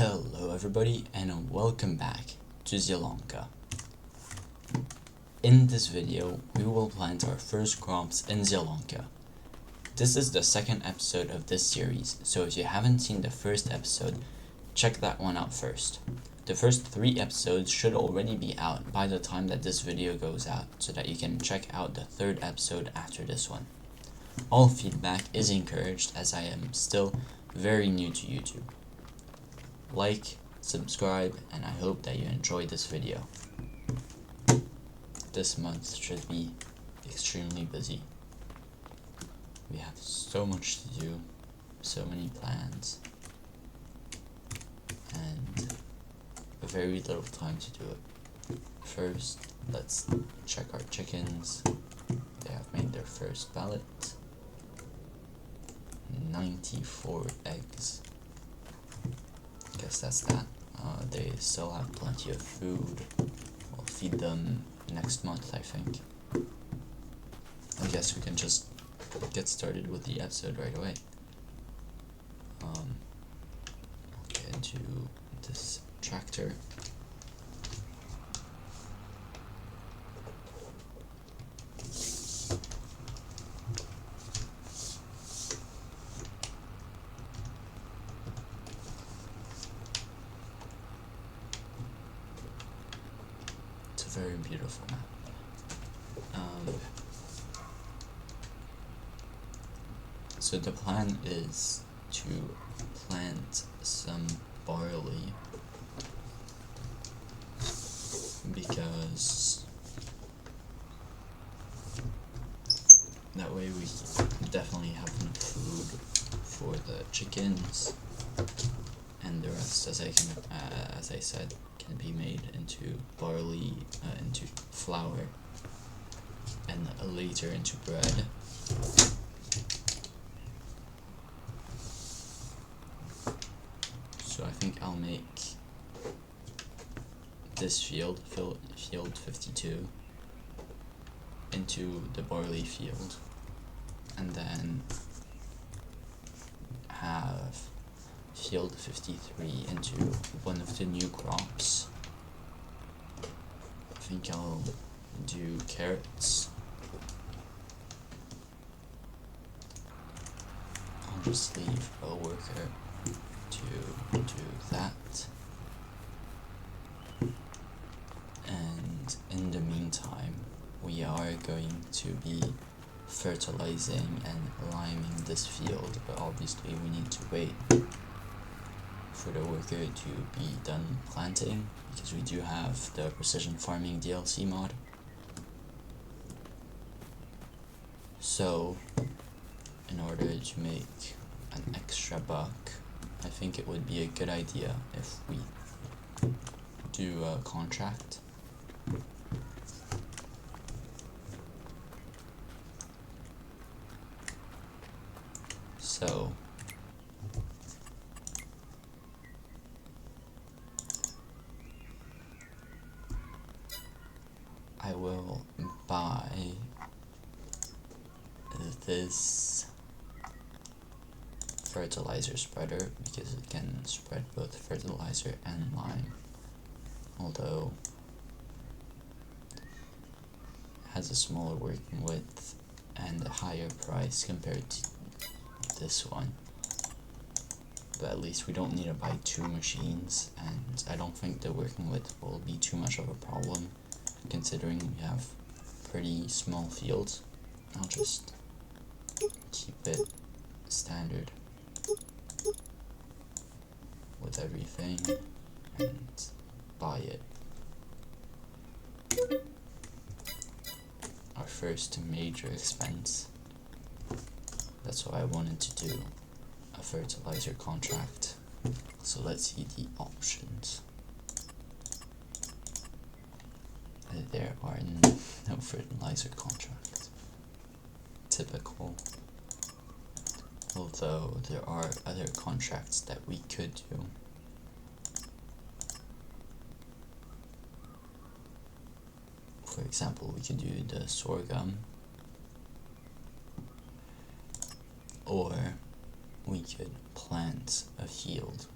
Hello everybody and welcome back to Zielonka. In this video, we will plant our first crops in Zielonka. This is the second episode of this series, so if you haven't seen the first episode, check that one out first. The first 3 episodes should already be out by the time that this video goes out, so that you can check out the 3rd episode after this one. All feedback is encouraged as I am still very new to YouTube. Like, subscribe, and I hope that you enjoyed this video. This month should be extremely busy. We have so much to do, so many plans, and very little time to do it. First, let's check our chickens. They have made their first pallet. 94 eggs. Guess that's that. They still have plenty of food. We'll feed them next month, I think. I guess we can just get started with the episode right away. I'll get into this tractor. Very beautiful map. So the plan is to plant some barley because that way we definitely have enough food for the chickens, and the rest, as I said, can be made into barley, into flour, and later into bread. So I think I'll make this field 52 into the barley field, and then have field 53 into one of the new crops. I think I'll do carrots. I'll just leave a worker to do that. And in the meantime, we are going to be fertilizing and liming this field, but obviously we need to wait for the worker to be done planting, because we do have the precision farming DLC mod. So in order to make an extra buck, I think it would be a good idea if we do a contract. So I will buy this fertilizer spreader because it can spread both fertilizer and lime, although it has a smaller working width and a higher price compared to this one. But at least we don't need to buy 2 machines, and I don't think the working width will be too much of a problem considering we have pretty small fields. I'll just keep it standard with everything and buy it. Our first major expense. That's why I wanted to do a fertilizer contract. So let's see the options. There are no fertilizer contracts. Typical. Although there are other contracts that we could do. For example, we could do the sorghum, or we could plant a field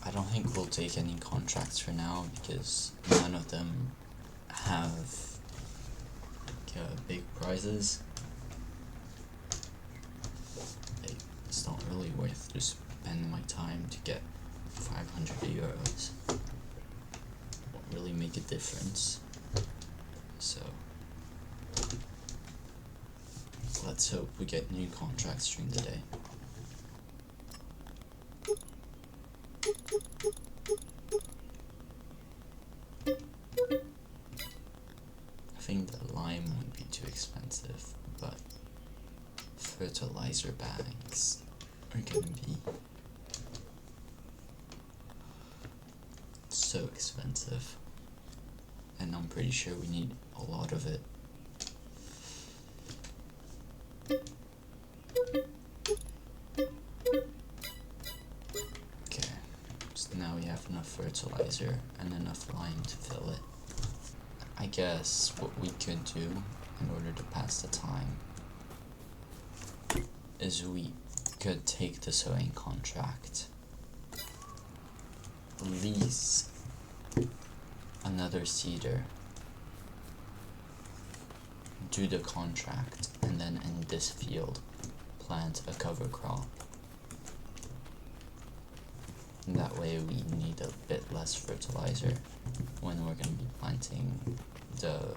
I don't think we'll take any contracts for now because none of them have big prizes. It's not really worth to spend my time to get 500 euros. Won't really make a difference. So let's hope we get new contracts during the day. I think the lime wouldn't be too expensive, but fertilizer bags are gonna be so expensive, and I'm pretty sure we need a lot of it. Okay, so now we have enough fertilizer and enough lime to fill it. I guess what we could do in order to pass the time is we could take the sewing contract, lease another seeder, do the contract, and then in this field plant a cover crop. And that way we need a bit less fertilizer when we're going to be planting the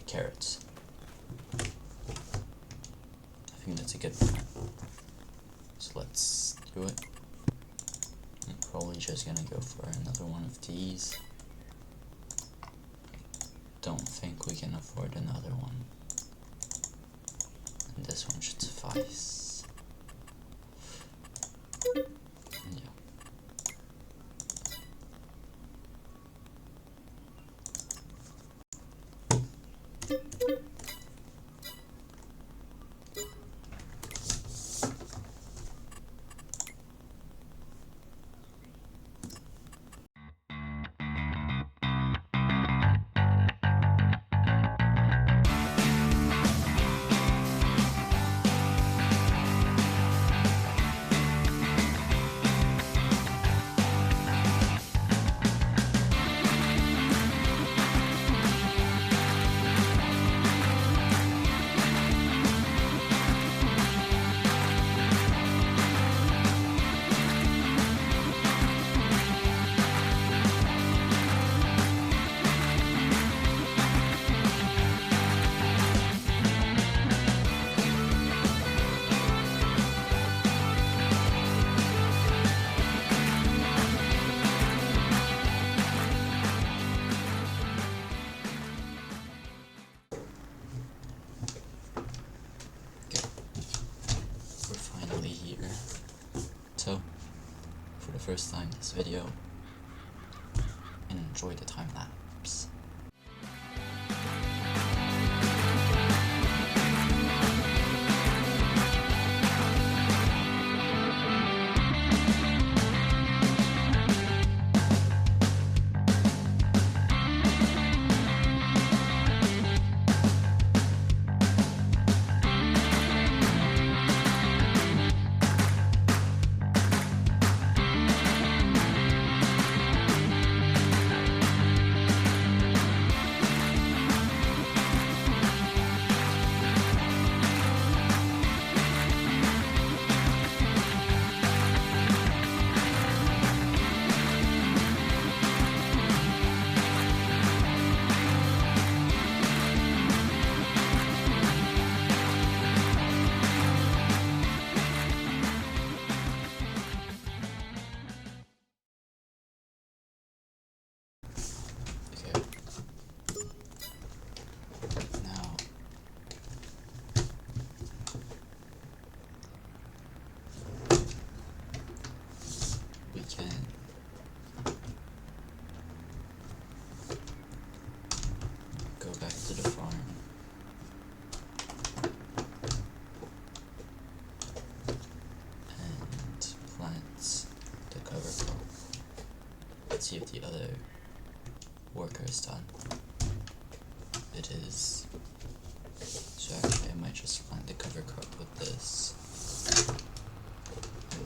carrots. I think that's a good plan. So let's do it. I'm probably just gonna go for another one of these. Don't think we can afford another one. And this one should suffice. Yeah. So, for the first time in this video, enjoy the time lapse. Let's see if the other worker is done. It is. So actually I might just plant the cover crop with this. And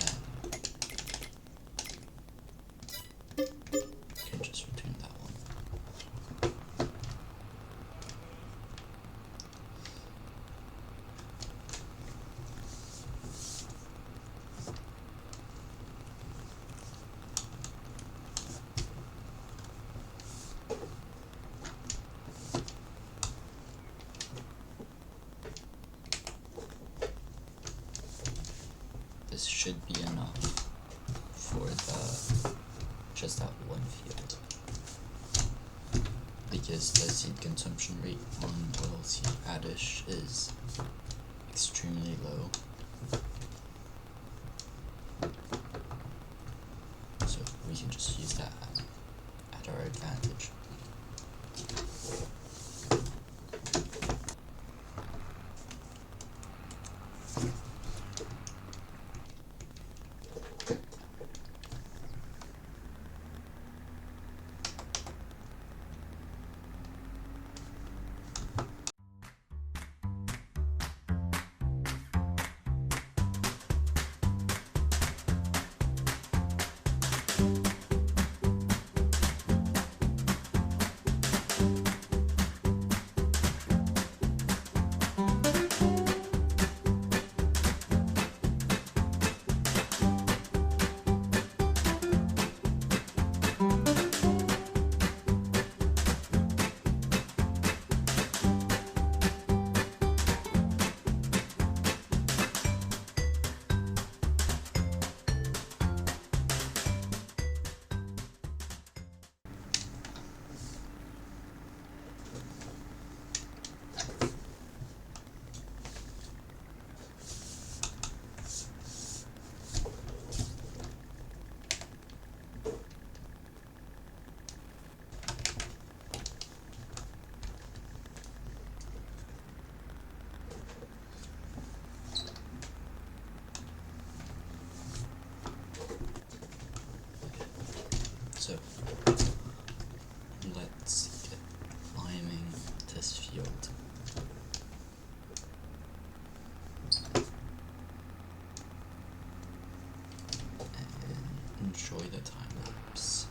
should be enough for just that one field, because the seed consumption rate on oilseed radish is extremely low. So we can just use that at our advantage. So let's get liming this field. And enjoy the time lapse.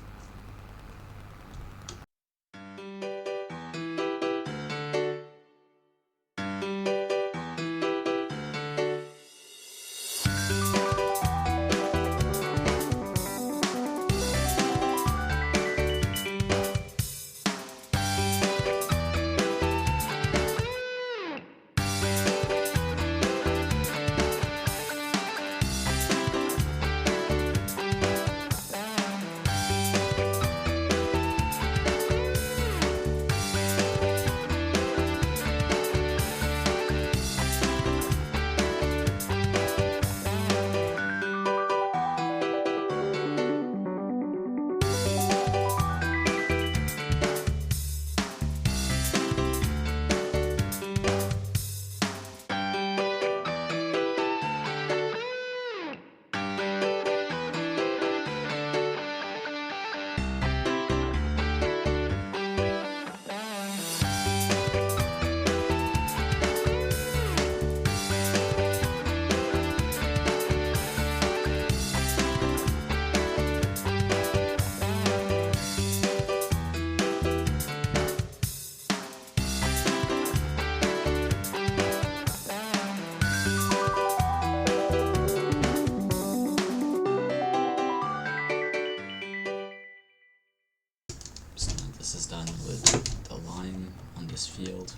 So now this is done with the lime on this field.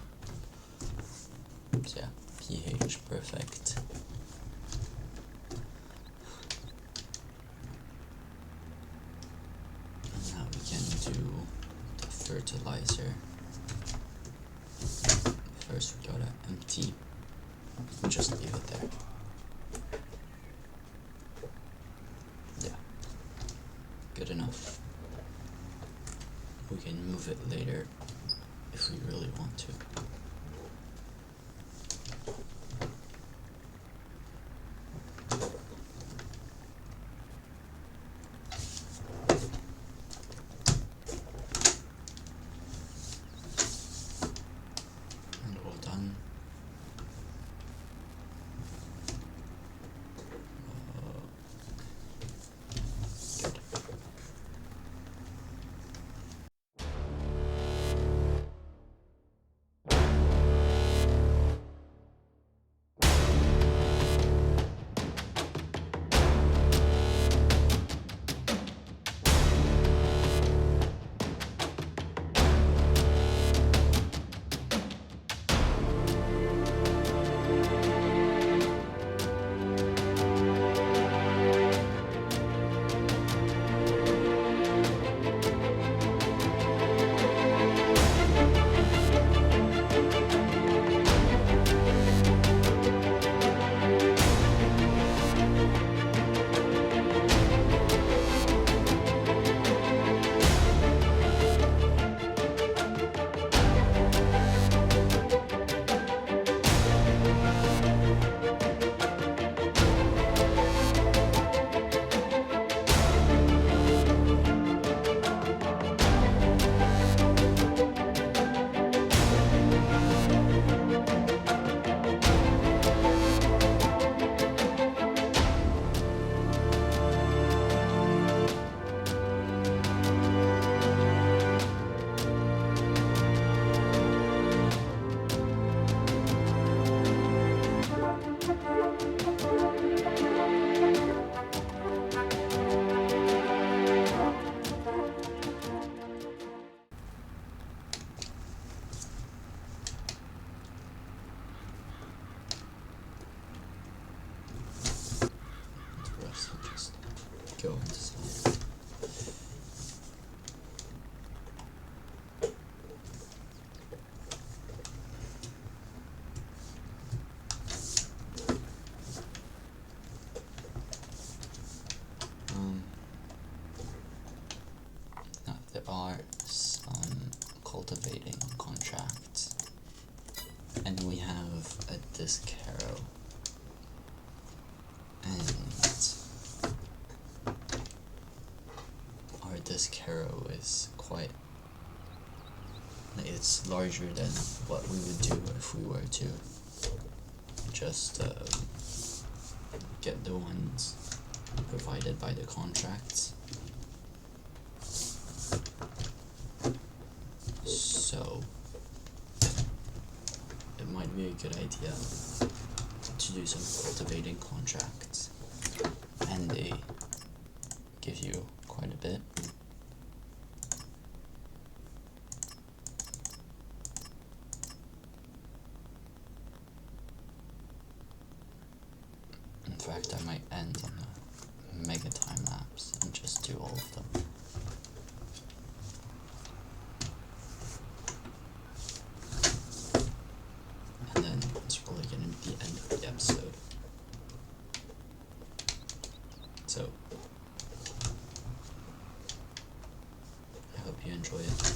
So yeah, pH perfect. And now we can do the fertilizer. First we gotta empty and just leave it there. Yeah, good enough. We can move it later if we really want to. And all done. Good. go into stuff. Now there are some cultivating contracts, and we have a disc harrow, and our disc harrow is quite, it's larger than what we would do if we were to just get the ones provided by the contracts. So it might be a good idea to do some cultivating contracts, and they give you quite a bit. In fact, I might end on a mega time lapse and just do all of them. And then it's probably going to be the end of the episode. So, I hope you enjoy it.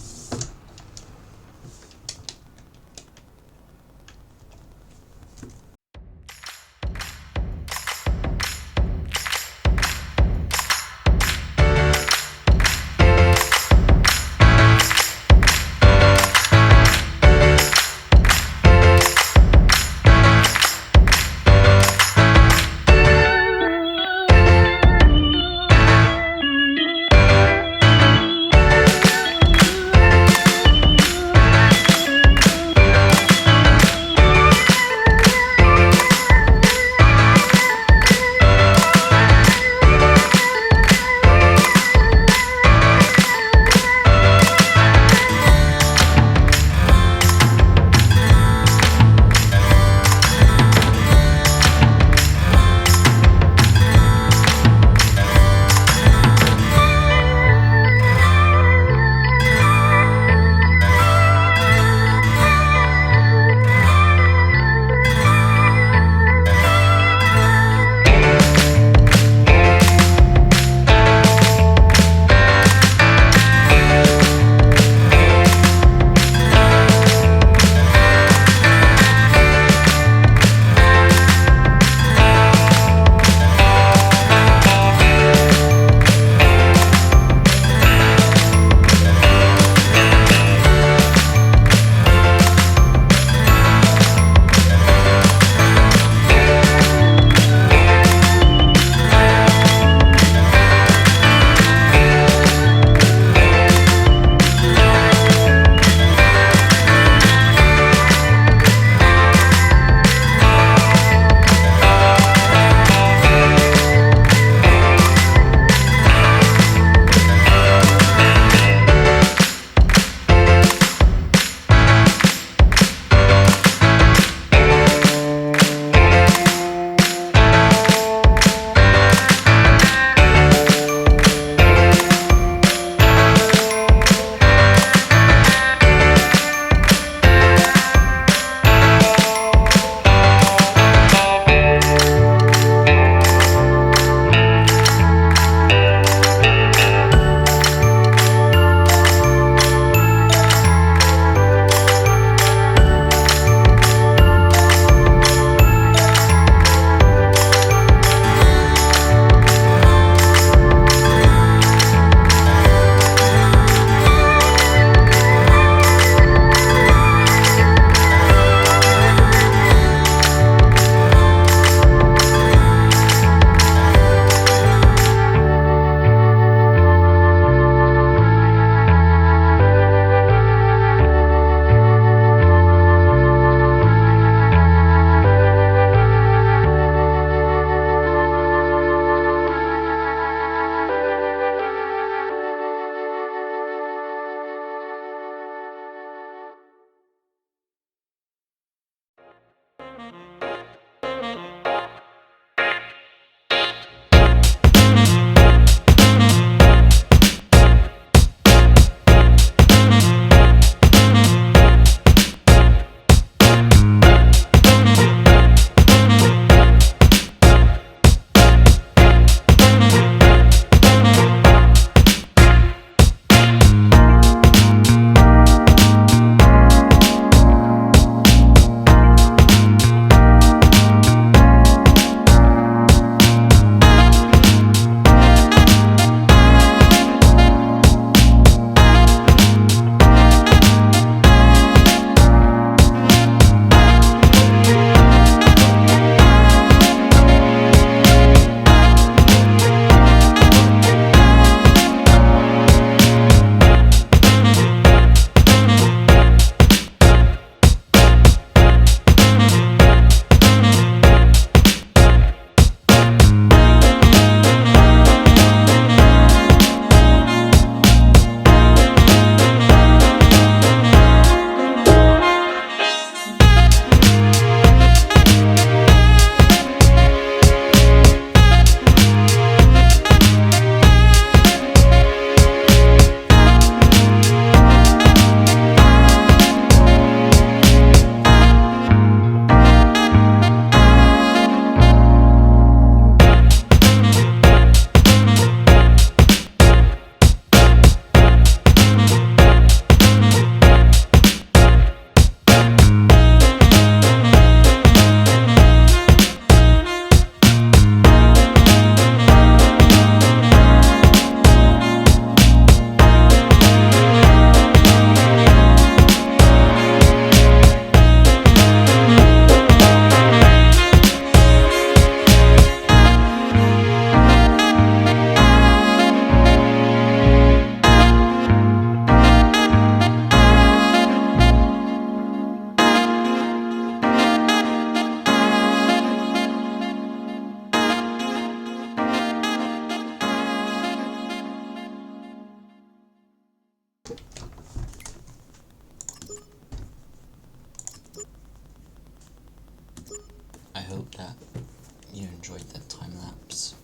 enjoyed that time lapse.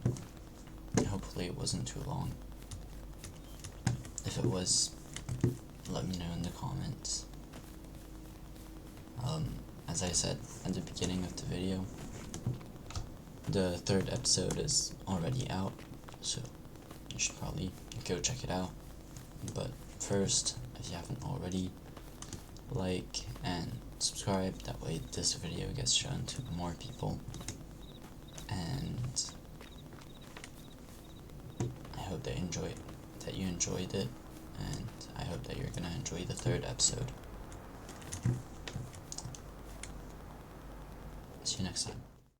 Hopefully it wasn't too long. If it was, let me know in the comments. As I said at the beginning of the video, the 3rd episode is already out, so you should probably go check it out. But first, if you haven't already, like and subscribe, that way this video gets shown to more people. And I hope that you enjoyed it, and I hope that you're gonna enjoy the 3rd episode.